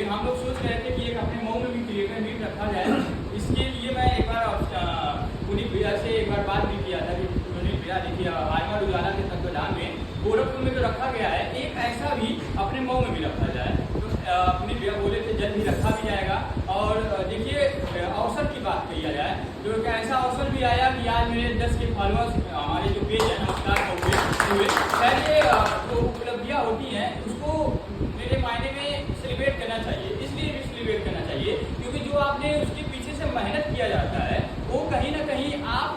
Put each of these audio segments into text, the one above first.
फिर हम लोग सोच रहे थे कि एक अपने मऊ में भी क्रिएटर मीट रखा जाए। इसके लिए मैं एक बार पुनीत भैया से एक बार बात भी किया था कि पुनीत भैया देखिए आयमर उजाला के तत्वाधान में गोरखपुर में जो रखा गया है, एक ऐसा भी अपने मऊ में भी रखा जाए। तो पुनीत भैया बोले थे जल्द ही रखा भी जाएगा। और देखिए अवसर की बात किया जाए तो एक ऐसा अवसर भी आया कि आज मेरे 10 के फॉलोअर्स हमारे जो पेज है नमस्कार हुए। पहले जो उपलब्धियाँ होती हैं उसको मेरे मायने में सेलिब्रेट करना चाहिए, इसलिए भी सेलिब्रेट करना चाहिए क्योंकि जो आपने उसके पीछे से मेहनत किया जाता है वो कहीं ना कहीं आप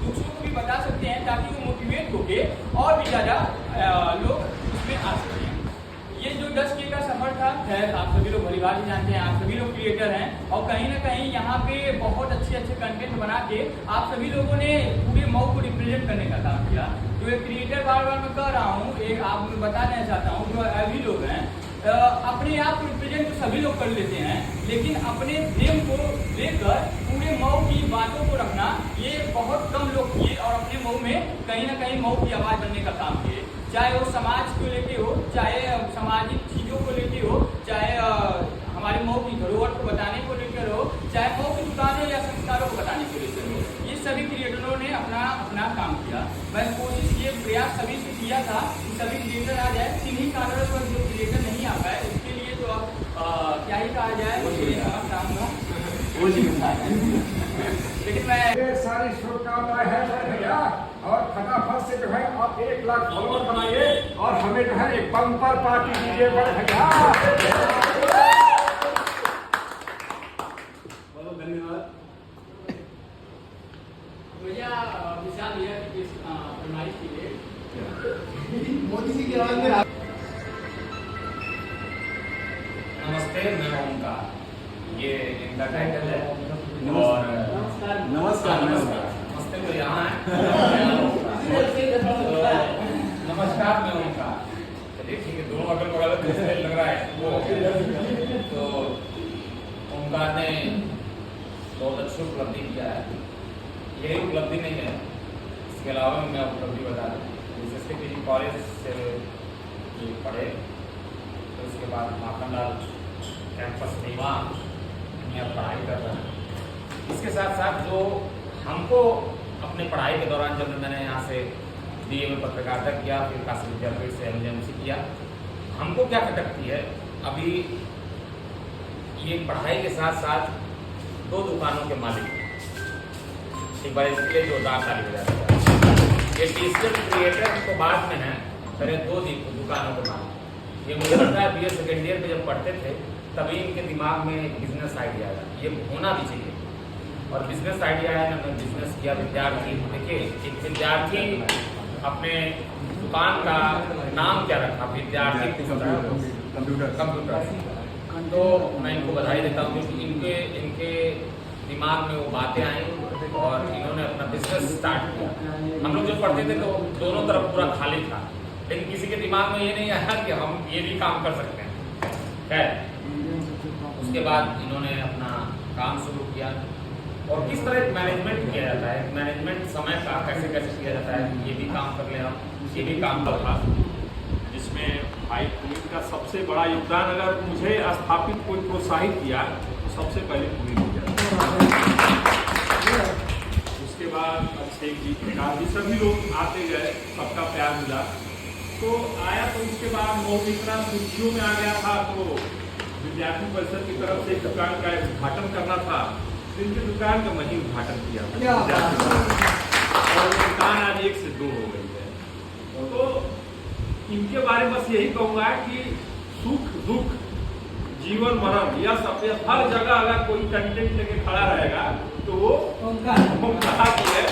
दूसरों को भी बता सकते हैं ताकि वो मोटिवेट होके और भी ज़्यादा लोग उसमें आ सकते हैं। ये जो 10K का सफर था, खैर आप सभी लोग भलीभाल ही जानते हैं, आप सभी लोग क्रिएटर हैं और कहीं ना कहीं यहाँ पे बहुत अच्छे अच्छे कंटेंट बना के आप सभी लोगों ने पूरे मऊ को रिप्रेजेंट करने का काम किया। जो एक क्रिएटर बार बार मैं कह रहा हूँ, एक आप बताना चाहता हूँ, जो अभी लोग हैं अपने आप को रिप्रेजेंट तो सभी लोग कर लेते हैं, लेकिन अपने प्रेम को लेकर पूरे मऊ की बातों को रखना ये बहुत कम लोग किए और अपने मऊ में कहीं ना कहीं मऊ की आवाज़ बनने का काम किए। चाहे वो समाज को लेके हो, चाहे सामाजिक चीज़ों को लेके हो, चाहे हमारे मऊ की धरोहर को बताने को लेकर हो, चाहे मऊ की दुकानों या संस्कारों को बताने को लेकर हो, ये सभी क्रिएटरों ने अपना अपना काम किया। मैं कोशिश ये प्रयास सभी से किया था कि सभी क्रिएटर आ जाए। किन्हीं कारणों पर जो क्रिएटर नहीं आ पाए उसके लिए तो अब क्या ही कहा जाए, चाहूँगा लेकिन मैं सारी शुभकामनाएं हैं भैया और फटाफट से जो है आप 1 लाख फॉलोअर बनाइए और हमें जो है एक बम्पर पार्टी दीजिए बड़े भैया। बहुत धन्यवाद भैया विशाल भैया की फरमाइश के लिए मोदी जी की आवाज में। नमस्ते, मैं ओमकार, ये इनका टाइटल है। और नमस्कार नमस्ते तो यहाँ है। नमस्कार, मैं ओमकार। चलिए ठीक है, दोनों अगल बगल लग रहा है वो। तो ओमकार ने बहुत अच्छी उपलब्धि किया है। यही उपलब्धि नहीं है, इसके अलावा मैं उपलब्धि बता दूँ। जैसे कि कॉलेज से पढ़े तो उसके बाद माखनलाल कैंपस नीवा में पढ़ाई कर रहा है। इसके साथ साथ जो हमको अपने पढ़ाई के दौरान जब मैंने यहाँ से BA में पत्रकारिता किया, फिर काशी विद्यापीठ से MJ किया, हमको क्या खटकती है अभी ये पढ़ाई के साथ साथ 2 दुकानों के मालिक हैं। एक बार इसके लिए जोरदार ताली बजा दिया। ये डिजिटल क्रिएटर तो बाद में है, पहले 2 दुकानों के मालिक। ये मुझे लगता है BA सेकेंड ईयर में जब पढ़ते थे तभी इनके दिमाग में बिजनेस आइडिया आया, ये होना भी चाहिए। और बिजनेस आइडिया है, मैंने बिजनेस किया। विद्यार्थी, देखिए एक विद्यार्थी अपने दुकान का नाम क्या रखा, विद्यार्थी कंप्यूटर। तो मैं इनको बधाई देता हूँ क्योंकि इनके दिमाग में वो बातें आई और इन्होंने अपना बिजनेस स्टार्ट किया। हम लोग जब पढ़ते थे तो दोनों तरफ पूरा खाली था, लेकिन किसी के दिमाग में ये नहीं आया कि हम ये भी काम कर सकते हैं। खैर, उसके बाद इन्होंने अपना काम शुरू किया और किस तरह मैनेजमेंट किया जाता है, मैनेजमेंट समय का कैसे कैसे किया जाता है, ये भी काम कर ले हम, ये भी काम कर रहा। जिसमें भाई पुनीत का सबसे बड़ा योगदान, अगर मुझे स्थापित कोई प्रोत्साहित किया तो सबसे पहले पुनीत किया। उसके बाद अभिषेक जी, प्रकाश जी, सभी लोग आते गए, सबका प्यार मिला। तो आया तो उसके बाद मऊ इतना सुर्खियों में आ गया था, तो विद्यार्थी परिषद की तरफ से दुकान का उद्घाटन करना था। इनकी दुकान का मैं ही उद्घाटन किया और दुकान आज 1 से 2 हो गई है। तो इनके बारे में बस यही कहूँगा कि सुख दुख जीवन मरण या सब हर जगह अगर कोई कंटेंट लेके खड़ा रहेगा तो वो ओमकार की है।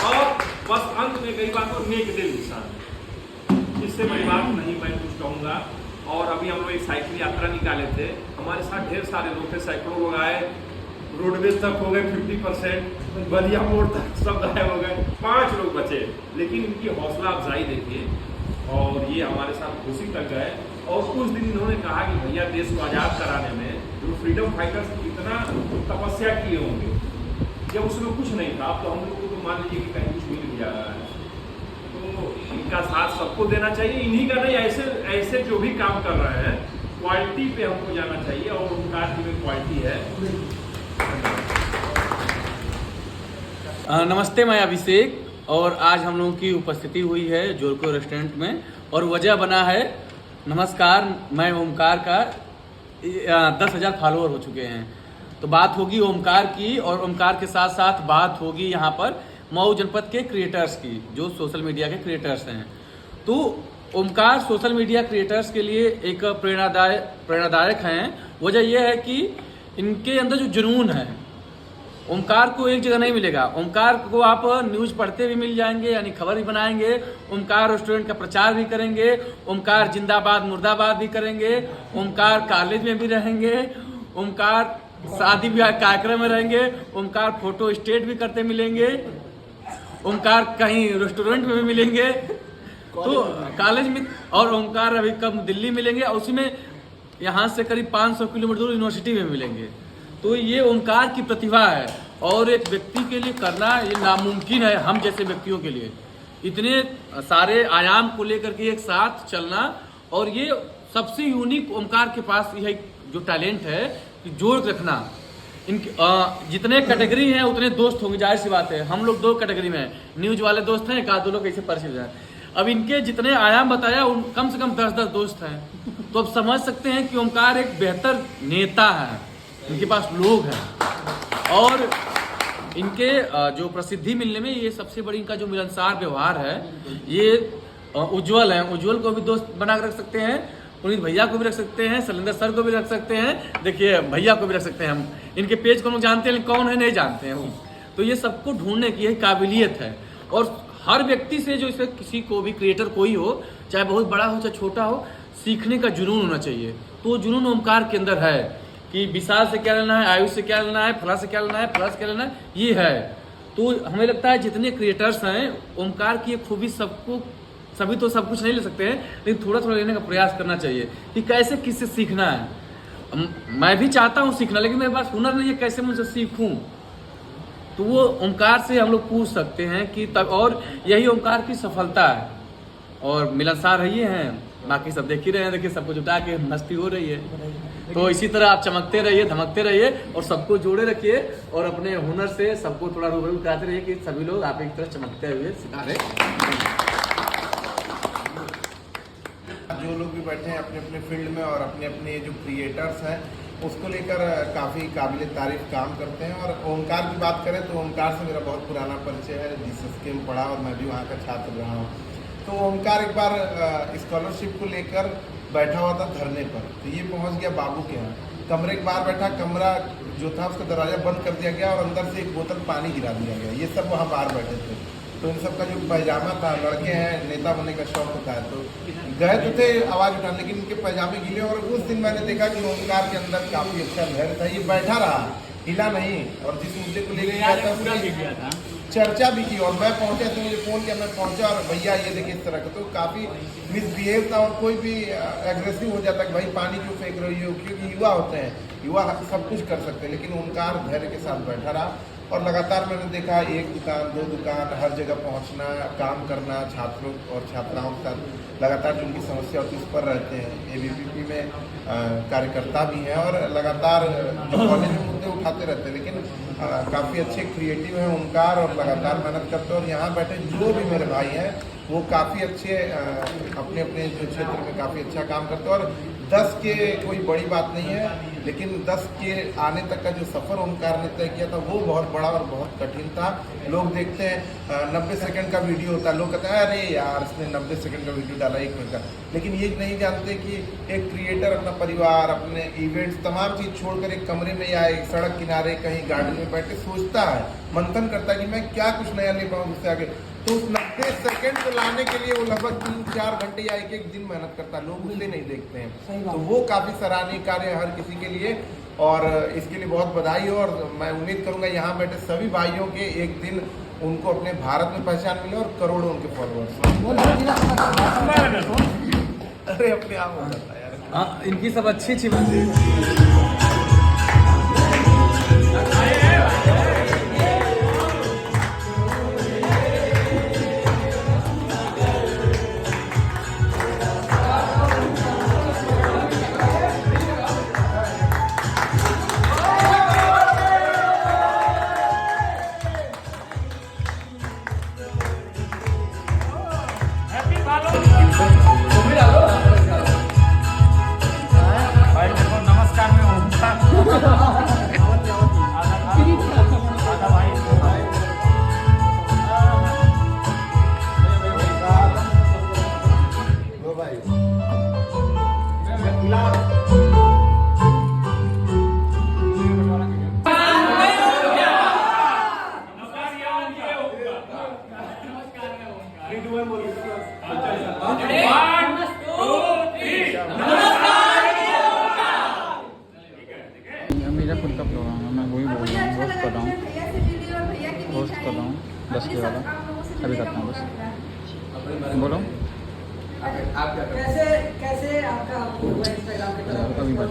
और बस अंत में कई बात और नेक दिल इंसान, इससे बड़ी बात नहीं मैं कुछ कहूँगा। और अभी हम लोग एक साइकिल यात्रा निकाले थे, हमारे साथ ढेर सारे लोग थे, सैकड़ों लोग आए, रोडवेज तक हो गए 50%, बलिया मोड़ तक सब गायब हो गए, 5 लोग बचे। लेकिन इनकी हौसला अफजाई देखिए, और ये हमारे साथ घोसी तक गए। और कुछ दिन इन्होंने कहा कि भैया देश को आज़ाद कराने में जो फ्रीडम फाइटर्स इतना तपस्या किए होंगे, जब उसमें कुछ नहीं था। अब तो हम लोग को तो मान लीजिए कि कहीं कुछ मिल जा रहा है, तो इनका साथ सबको देना चाहिए। इन्हीं का नहीं, ऐसे ऐसे जो भी काम कर रहे हैं क्वालिटी पे हमको जाना चाहिए और ओमकार जी में क्वालिटी है। नमस्ते, मैं अभिषेक और आज हम लोगों की उपस्थिति हुई है जोरको रेस्टोरेंट में और वजह बना है नमस्कार मैं ओमकार का 10,000 फॉलोअर हो चुके हैं। तो बात होगी ओमकार की और ओमकार के साथ साथ बात होगी यहाँ पर मऊ जनपद के क्रिएटर्स की जो सोशल मीडिया के क्रिएटर्स हैं। तो ओमकार सोशल मीडिया क्रिएटर्स के लिए एक प्रेरणादायक हैं। वजह यह है कि इनके अंदर जो जुनून है, ओमकार को एक जगह नहीं मिलेगा। ओमकार को आप न्यूज़ पढ़ते भी मिल जाएंगे, यानी खबर भी बनाएंगे, ओमकार रेस्टोरेंट का प्रचार भी करेंगे, ओमकार जिंदाबाद मुर्दाबाद भी करेंगे, ओमकार कॉलेज में भी रहेंगे, ओमकार शादी ब्याह कार्यक्रम में रहेंगे, ओमकार फोटो स्टेट भी करते मिलेंगे, ओमकार कहीं रेस्टोरेंट में भी मिलेंगे, तो कॉलेज में, और ओमकार अभी कब दिल्ली मिलेंगे और उसी में यहाँ से करीब 500 किलोमीटर दूर यूनिवर्सिटी में मिलेंगे। तो ये ओमकार की प्रतिभा है और एक व्यक्ति के लिए करना ये नामुमकिन है, हम जैसे व्यक्तियों के लिए इतने सारे आयाम को लेकर के एक साथ चलना। और ये सबसे यूनिक ओमकार के पास यह जो टैलेंट है कि जोड़ रखना। इनके जितने कैटेगरी हैं उतने दोस्त होंगे, जाहिर सी बात है। हम लोग 2 कैटेगरी में हैं, न्यूज वाले दोस्त हैं, एक आध 2 लोग ऐसे परिचित हैं। अब इनके जितने आयाम बताया उन कम से कम 10-10 दोस्त हैं। तो अब समझ सकते हैं कि ओमकार एक बेहतर नेता है, इनके पास लोग हैं और इनके जो प्रसिद्धि मिलने में ये सबसे बड़ी इनका जो मिलनसार व्यवहार है। ये उज्जवल है, उज्जवल को भी दोस्त बना कर रख सकते हैं, पुनीत भैया को भी रख सकते हैं, शैलेंद्र सर को भी रख सकते हैं, देखिए भैया को भी रख सकते हैं। हम इनके पेज को हम जानते हैं, कौन है नहीं जानते हैं। तो ये सबको ढूंढने की यही काबिलियत है और हर व्यक्ति से जो इसे किसी को भी क्रिएटर कोई हो, चाहे बहुत बड़ा हो चाहे छोटा हो, सीखने का जुनून होना चाहिए। तो जुनून ओमकार के अंदर है कि विशाल से क्या लेना है, आयुष से क्या लेना है, फला से क्या लेना है, फला से क्या लेना है, ये है। तो हमें लगता है जितने क्रिएटर्स हैं, ओमकार की एक खूबी सबको, सभी तो सब कुछ नहीं ले सकते हैं, लेकिन थोड़ा थोड़ा लेने का प्रयास करना चाहिए कि कैसे किससे सीखना है। मैं भी चाहता हूँ सीखना, लेकिन मेरे पास हुनर नहीं है, कैसे मुझसे सीखूँ। तो वो ओमकार से हम लोग पूछ सकते हैं कि तब, और यही ओमकार की सफलता है। और मिलनसार रहिए हैं, बाकी सब देख ही रहे हैं, देखिए सबको जुटा के मस्ती हो रही है। तो इसी तरह आप चमकते रहिए, धमकते रहिए और सबको जोड़े रखिए और अपने हुनर से सबको थोड़ा रूबरू कराते रहिए कि सभी लोग आप एक तरह चमकते हुए सितारे। जो लोग भी बैठे हैं अपने अपने फील्ड में और अपने अपने जो क्रिएटर्स हैं उसको लेकर काफ़ी काबिल तारीफ काम करते हैं। और ओमकार की बात करें तो ओमकार से मेरा बहुत पुराना परिचय है, जीसस में पढ़ा और मैं भी वहाँ का छात्र रहा हूँ। तो ओमकार एक बार स्कॉलरशिप को लेकर बैठा हुआ था धरने पर, तो ये पहुँच गया बाबू के यहाँ, कमरे के बाहर बैठा, कमरा जो था उसका दरवाज़ा बंद कर दिया गया और अंदर से एक बोतल पानी गिरा दिया गया। ये सब वहाँ बाहर बैठे थे। तो इन सब का जो पैजामा था, लड़के हैं, नेता बनने का शौक होता है, तो गए तो थे आवाज़ उठाने, लेकिन इनके पैजामे गिले। और उस दिन मैंने देखा कि ओमकार के अंदर काफ़ी अच्छा धैर्य था, ये बैठा रहा, हिला नहीं और जिस मुद्दे को लेकर गया था चर्चा भी की। और मैं पहुंचा तो मुझे फ़ोन किया, मैं पहुंचा और भैया ये देखिए इस तरह का, तो काफ़ी मिसबिहेव था। और कोई भी एग्रेसिव हो जाता कि भाई पानी क्यों फेंक रही हो, क्योंकि युवा होते हैं, युवा सब कुछ कर सकते हैं। लेकिन ओमकार धैर्य के साथ बैठा रहा और लगातार मैंने देखा 1 दुकान 2 दुकान हर जगह पहुंचना, काम करना, छात्रों और छात्राओं के साथ लगातार जो उनकी समस्या होती है उस पर रहते हैं। ABVP में कार्यकर्ता भी हैं और लगातार जो कॉलेज में मुद्दे उठाते रहते हैं, लेकिन काफ़ी अच्छे क्रिएटिव हैं ओमकार और लगातार मेहनत करते हैं। और यहाँ बैठे जो भी मेरे भाई हैं वो काफ़ी अच्छे अपने अपने जो क्षेत्र में काफ़ी अच्छा काम करते हैं। और 10 के कोई बड़ी बात नहीं है, लेकिन 10 के आने तक का जो सफ़र ओमकार ने तय किया था वो बहुत बड़ा और बहुत कठिन था। लोग देखते हैं 90 सेकंड का वीडियो होता है, लोग कहते हैं अरे यार इसने 90 सेकंड का वीडियो डाला 1 मिनट का, लेकिन ये नहीं जानते कि एक क्रिएटर अपना परिवार, अपने इवेंट्स, तमाम चीज़ छोड़कर एक कमरे में या एक सड़क किनारे कहीं गार्डन में बैठ के सोचता है, मंथन करता है कि मैं क्या कुछ नया ले पाऊँ उससे आगे। तो उस 90 सेकंड को लाने के लिए वो लगभग 3-4 घंटे या एक दिन मेहनत करता है, लोग उसे नहीं देखते हैं। तो वो काफ़ी सराहनीय कार्य है हर किसी के लिए और इसके लिए बहुत बधाई हो। और मैं उम्मीद करूंगा यहाँ बैठे सभी भाइयों के एक दिन उनको अपने भारत में पहचान मिले और करोड़ों उनके फॉलोअर्स। अरे अपने आप हो जाता है यार, इनकी सब अच्छी बात मेरा खुद का प्रोग्राम है, मैं वही बोल रहा हूँ, होस्ट कर रहा हूँ 10 के वाला अभी करता हूँ बस। बोलो कैसे कैसे आपका इंस्टाग्राम पे अभी बस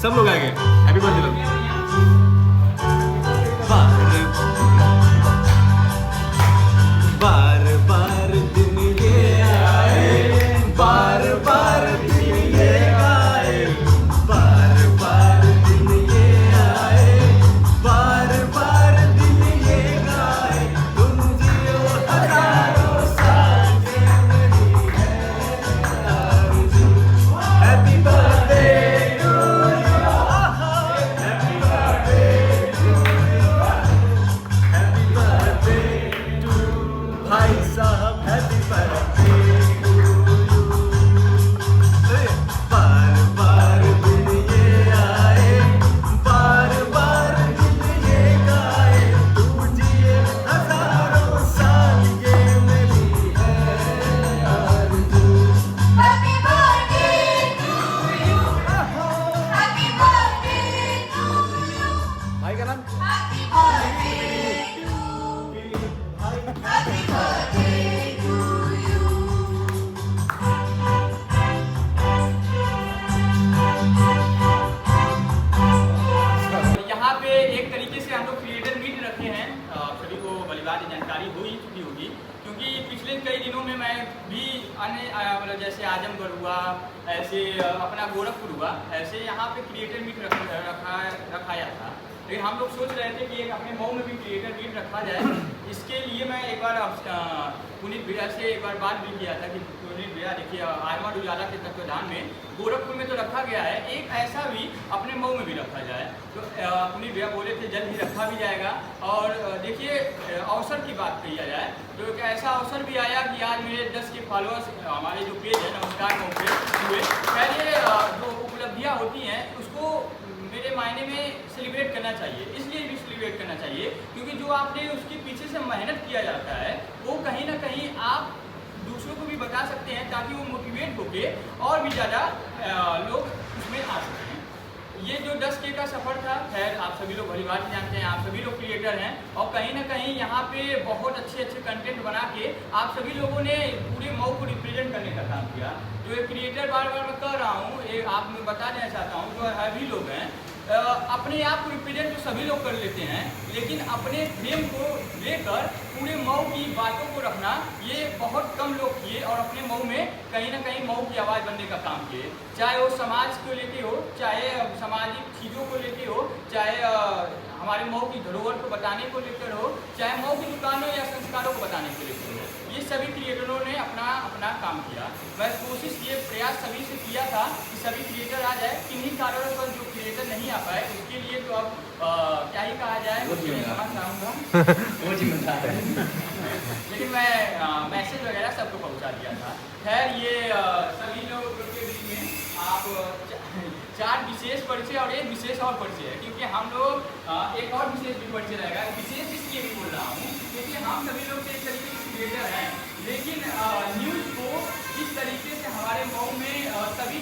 सब लोग आएंगे। Happy birthday. बार बार दिन ये आए, बार बार दिन ये आए, बार बार दिन ये आए, बार बार दिन ये आए, तुम जियो हजारों साल के मेरी है आरज़ू। Happy birthday to you, happy birthday to you, happy birthday भाई साहब, हैप्पी बर्थडे टू यू। बार बार दिन ये आए, बार बार दिन ये गाए, तू जिए हजारों साल, ये मेरी है आरज़ू। Happy birthday to you. Happy birthday to you. भाई का नाम Happy birthday to you. Happy birthday to you. यहाँ पे एक तरीके से हम लोग क्रिएटर मीट रखे हैं। सभी को भलीभांति जानकारी हो ही चुकी होगी, क्योंकि पिछले कई दिनों में मैं भी अन्य मतलब जैसे आजमगढ़ हुआ, ऐसे अपना गोरखपुर हुआ, ऐसे यहाँ पे क्रिएटर मीट रखाया था। लेकिन हम लोग सोच रहे थे कि एक अपने मऊ में भी क्रिएटर मीट रखा जाए। इसके लिए मैं एक बार पुनीत भैया से एक बार बात भी किया था कि पुनीत भैया देखिए आयमान उजाला के तत्वाधान में गोरखपुर में तो रखा गया है, एक ऐसा भी अपने मऊ में भी रखा जाए। तो पुनीत भैया बोले थे जल्द ही रखा भी जाएगा। और देखिए अवसर की बात किया जाए तो एक ऐसा अवसर भी आया कि आज मेरे 10 के फॉलोअर्स हमारे जो पेज है नमस्कार मऊ पे हुए, पहले जो उपलब्धियाँ होती हैं उसको मेरे मायने में सेलिब्रेट करना चाहिए। इसलिए भी सेलिब्रेट करना चाहिए क्योंकि जो आपने उसके पीछे से मेहनत किया जाता है वो कहीं ना कहीं आप दूसरों को भी बता सकते हैं, ताकि वो मोटिवेट होके और भी ज़्यादा लोग उसमें आ सकते हैं। ये जो 10K का सफ़र था, खैर आप सभी लोग भलीभांति जानते हैं, आप सभी लोग क्रिएटर हैं और कहीं ना कहीं यहाँ पे बहुत अच्छे अच्छे कंटेंट बना के आप सभी लोगों ने पूरे मऊ को रिप्रेजेंट करने का काम किया। जो एक क्रिएटर बार बार मैं कह रहा हूँ, ये आप मैं बता देना चाहता हूँ, जो सभी लोग हैं अपने आप को रिप्रेजेंट तो सभी लोग कर लेते हैं, लेकिन अपने फेम को लेकर पूरे मऊ की बातों को रखना ये बहुत कम लोग किए और अपने मऊ में कहीं ना कहीं मऊ की आवाज़ बनने का काम किए। चाहे वो समाज को लेके हो, चाहे सामाजिक चीज़ों को लेके हो, चाहे हमारे मऊ की धरोहर को बताने को लेकर हो, चाहे मऊ की दुकानों या संस्कारों को बताने को लेकर हो, ये सभी क्रिएटरों ने अपना काम किया। मैं कोशिश ये प्रयास सभी से किया था कि सभी क्रिएटर आ जाए। किन्हीं कारणों पर जो क्रिएटर नहीं आ पाए उसके लिए तो अब क्या ही कहा जाए, क्षमा चाहूँगा वो जिम्मेदार है। लेकिन मैं मैसेज वगैरह सबको पहुँचा दिया था। खैर ये सभी लोग के बीच में आप 4 विशेष परिचय और एक विशेष और परिचय है, क्योंकि हम लोग एक और विशेष भी परिचय रहेगा। विशेष इसलिए भी बोल रहा हूँ क्योंकि हम सभी लोग एक तरीके के क्रिएटर हैं, लेकिन न्यूज़ को इस तरीके से हमारे मऊ में सभी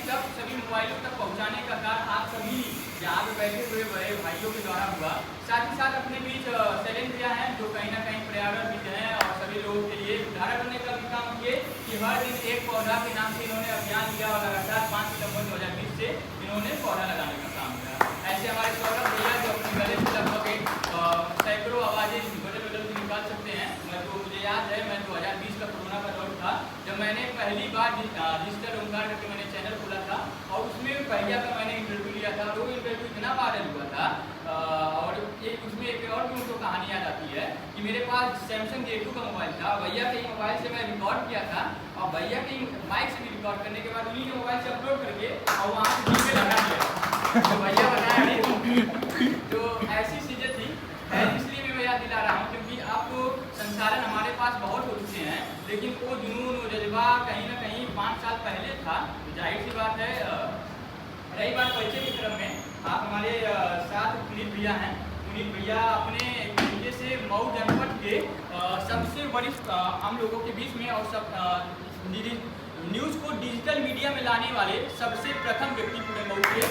मोबाइलों तक पहुंचाने का कार्य आप सभी यहाँ पे बैठे हुए बड़े भाइयों के द्वारा हुआ। साथ ही साथ अपने बीच शैलेंद्र भैया हैं जो कहीं ना कहीं पर्यावरण विद हैं और सभी लोगों के लिए उदाहरण करने का भी काम किए कि हर दिन एक पौधा के नाम से इन्होंने अभियान लिया और लगातार 5 सितंबर 2020 से इन्होंने पौधा लगाने का काम किया। ऐसे हमारे सौरभ भैया जो अपने गले से लगभग सैकड़ों आवाज़ें बदल के निकाल सकते हैं। मुझे याद है मैं 2020 का कोरोना का दौर था जब मैंने पहली बार डिजिटल ओंकार करके मैंने चैनल खोला था और उसमें पहिया का मैंने इंटरव्यू लिया था। वो इंटरव्यू इतना वायरल हुआ था और उसमें एक और भी उनको कहानी याद आती है कि मेरे पास सैमसंग J2 का मोबाइल था, भैया के मोबाइल से मैं रिकॉर्ड किया था और भैया के माइक से भी रिकॉर्ड करने के बाद उन्हीं के मोबाइल से अपलोड करके और वहाँ से टीम पे लगा दिया। तो भैया बताया नहीं, तो ऐसी चीज़ें थी। इसलिए मैं याद दिला रहा हूँ क्योंकि आपको संसाधन हमारे पास बहुत हो चुके हैं, लेकिन वो जुनून वो जज्बा कहीं ना कहीं 5 साल पहले था। जाहिर सी बात है। रही बात परिचय की तरफ में, आप हमारे साथ पुनीत भैया हैं। पुनीत भैया अपने तरीके से मऊ जनपद के सबसे वरिष्ठ हम लोगों के बीच में और सब न्यूज़ को डिजिटल मीडिया में लाने वाले सबसे प्रथम व्यक्ति पूरे मऊ के।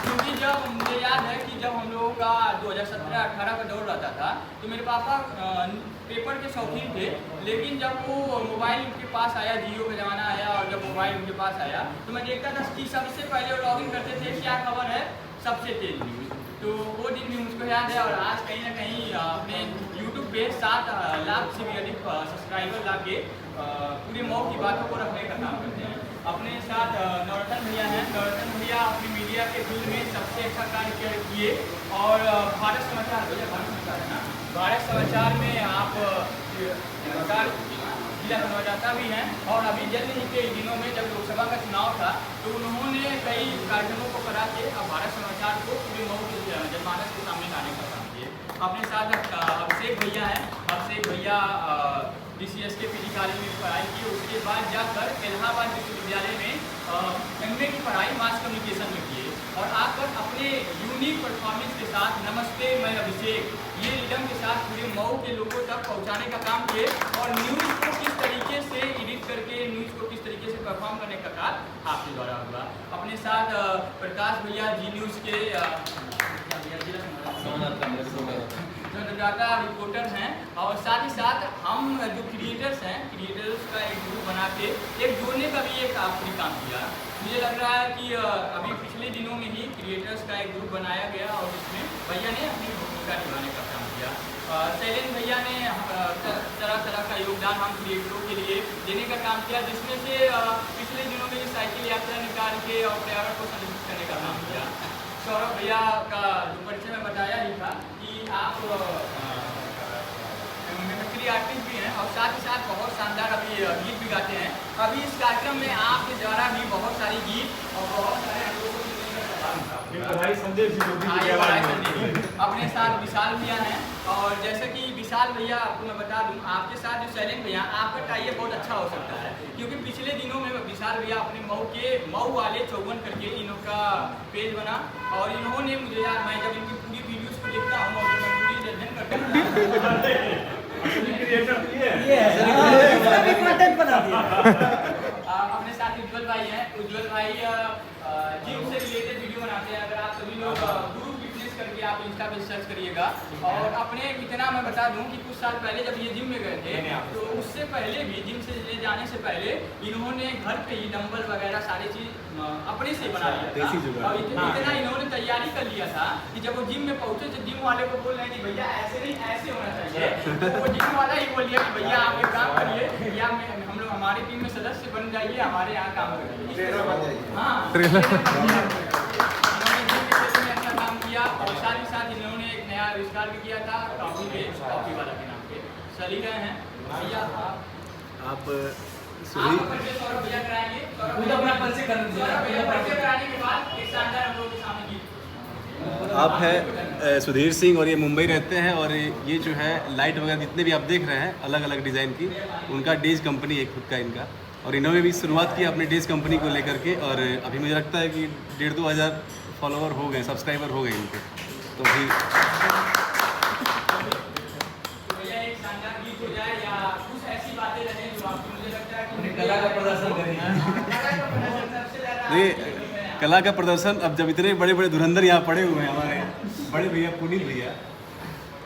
क्योंकि जब मुझे याद है कि जब हम लोगों का 2017-18 का दौर रहता था तो मेरे पापा पेपर के शौकीन थे, लेकिन जब वो मोबाइल उनके पास आया, जियो का ज़माना आया और जब मोबाइल उनके पास आया तो मैं देखता था कि सबसे पहले वो लॉगिन करते थे क्या खबर है, सबसे तेज न्यूज़। तो वो दिन भी मुझको याद है। और आज कहीं ना कहीं अपने यूट्यूब पे 7 लाख से भी अधिक सब्सक्राइबर ला के पूरे मऊ की बातों को रखने का काम करते हैं। अपने साथ नवरत्न भैया हैं। नवरत्न भैया अपनी मीडिया के फील्ड में सबसे अच्छा कार्य किए और भारत समाचार, भैया भारत समाचार है ना, भारत समाचार में आप जिला संवाददाता भी हैं। और अभी जल्द ही के दिनों में जब लोकसभा का चुनाव था तो उन्होंने कई कार्यक्रमों को करा के अब भारत समाचार को पूरे मऊ के जनमानस के सामने लाने का काम किए। अपने साथ अभिषेक भैया हैं। अभिषेक भैया DCS के पीजी कॉलेज में पढ़ाई की, उसके बाद जाकर इलाहाबाद विश्वविद्यालय में MA की पढ़ाई मास कम्युनिकेशन में किए और आकर अपने यूनिक परफॉर्मेंस के साथ नमस्ते मैं अभिषेक ये रिदम के साथ पूरे मऊ के लोगों तक पहुंचाने का काम किए और न्यूज़ को किस तरीके से एडिट करके न्यूज़ को किस तरीके से परफॉर्म करने का काम आपके द्वारा हुआ। अपने साथ प्रकाश भैया जी न्यूज़ के संवाददाता रिपोर्टर हैं और साथ ही साथ हम जो क्रिएटर्स हैं, क्रिएटर्स का एक ग्रुप बना के एक जोड़ने का भी एक आपने काम किया। मुझे लग रहा है कि अभी पिछले दिनों में ही क्रिएटर्स का एक ग्रुप बनाया गया और उसमें भैया ने अपनी भूमिका निभाने का काम किया। शैलेंद्र भैया ने तरह तरह का योगदान हम क्रिएटरों के लिए देने का काम किया, जिसमें से पिछले दिनों में साइकिल यात्रा निकाल के और पर्यावरण को संरक्षित करने का काम किया। सौरभ भैया का जो परिचय में बताया ही था कि आप मिमिक्री आर्टिस्ट भी हैं और साथ ही साथ बहुत शानदार अभी गीत भी गाते हैं। अभी इस कार्यक्रम में आपके द्वारा भी बहुत सारी गीत और बहुत सारे अपने साथ विशाल भैया हैं। और जैसे कि विशाल भैया आपको मैं बता दूं, आपके साथ जो शैलेंद्र भैया आपका टाइप बहुत अच्छा हो सकता है, क्योंकि पिछले दिनों में विशाल भैया अपने मऊ वाले 54 करके इनका पेज बना और इन्होंने मुझे यार मैं जब इनकी पूरी वीडियोस को देखता हूँ और मैं पूरी जजन करता हूँ। अपने साथ उज्ज्वल भाई हैं। उज्ज्वल भाई जिम से रिलेटेड वीडियो बनाते हैं। अगर आप सभी लोग गुरु फिटनेस करके आप इंस्टा पे सर्च करिएगा। और अपने इतना मैं बता दूं कि कुछ साल पहले जब ये जिम में गए थे तो उससे पहले भी जिम से ले जाने से पहले इन्होंने घर पे ही डंबल वगैरह सारी चीज अपने से बना लिया था। और इतना इन्होंने तैयारी कर लिया था कि जब वो जिम में पहुंचे तो जिम वाले को बोल रहे हैं कि भैया ऐसे नहीं ऐसे होना चाहिए। तो वो जिम वाला ही बोल दिया कि भैया आप एक काम करिए या हम लोग हमारी टीम में सदस्य बन जाइए, हमारे यहाँ काम करिए। हाँ काम किया। और साथ ही साथ इन्होंने एक नया आविष्कार भी किया था कॉफी वाला के नाम पे। चली गए हैं भैया आप सौरभ भैया कराएंगे। परिचय कराने के बाद एक शानदार हम लोगों के सामने गीत। आप है सुधीर सिंह और ये मुंबई रहते हैं और ये जो है लाइट वगैरह जितने भी आप देख रहे हैं अलग अलग डिज़ाइन की, उनका डेज कंपनी है खुद का इनका। और इन्होंने भी शुरुआत की अपने डेज कंपनी को लेकर के और अभी मुझे लगता है कि 1,500-2 हज़ार फॉलोवर हो गए, सब्सक्राइबर हो गए इनके। तो अभी भैया एक शानदार गीत हो जाए या कुछ ऐसी बातें रहें जो आपको मुझे लगता है कि कला का प्रदर्शन ये कला का प्रदर्शन। अब जब इतने बड़े बड़े धुरंधर यहाँ पड़े हुए हैं हमारे बड़े भैया पुनीत भैया,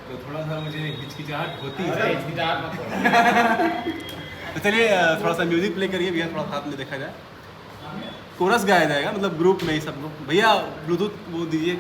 तो थोड़ा सा मुझे हिचकिचाहट होती है। तो चलिए थोड़ा सा म्यूजिक प्ले करिए भैया, थोड़ा साथ में देखा जाए। कोरस गाया जाएगा मतलब ग्रुप में ही सब लोग। भैया ब्लूटूथ वो दीजिए।